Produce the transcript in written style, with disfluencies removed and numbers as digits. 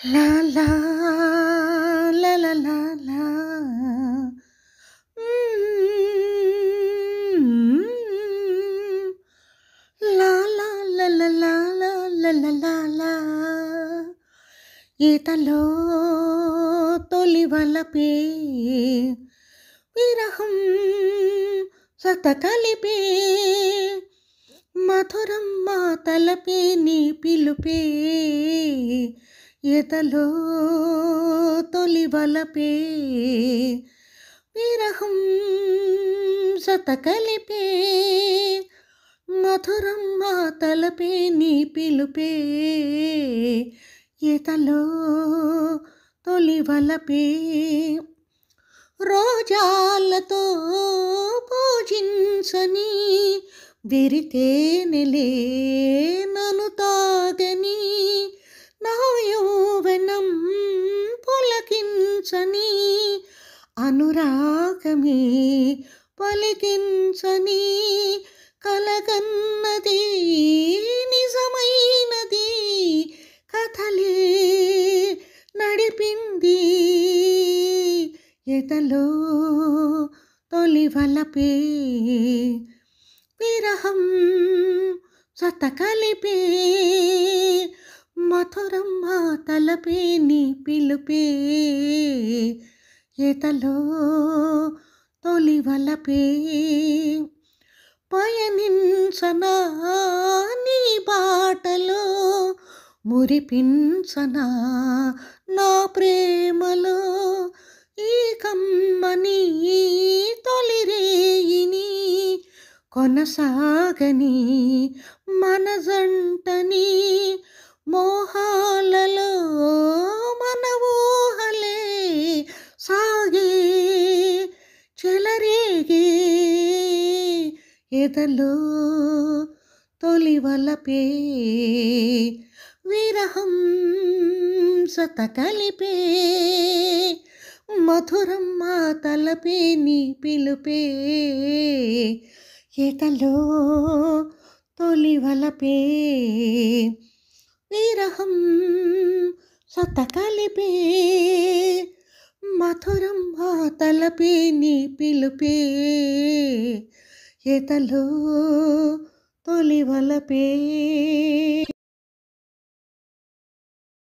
La la la la la la. Mm. La la la la la la la la la la. ఈతలో తొలి వలపే విరహం సత కలిపే మధురం మా తలపే నీ పిలుపే ఈతలో తొలి వలపే విరహం సత కలిపే మధురం మా తలపే నీ పిలుపే ఈతలో తొలి వలపే రోజాలతో పూజించని విరితేనెలే నన్ను తాగని నా యౌవనం పులకించని అనురాగమే పలికించని కలగన్నది నిజమైనది కథలే నడిపింది ఎదలో తొలి వలపే విరహం సత కలిపే మధురం మా తలపే నీ పిలుపే ఎదలో తొలి వలపే పయనించనా నీ బాటలో మురిపించనా నా ప్రేమలో ఈ కమ్మని తొలి రేయిని కొనసాగని మన జంటని మోహాలలో మన ఊహలే సాగే చెలరేగే ఎదలో తొలి వలపే విరహం సత కలిపే మధురం మా తలపే నీ పిలుపే ఎదలో తొలి వలపే విరహం సత కలిపే మధురం మా తలపే నీ పిలుపే ఎదలో తొలి వలపే.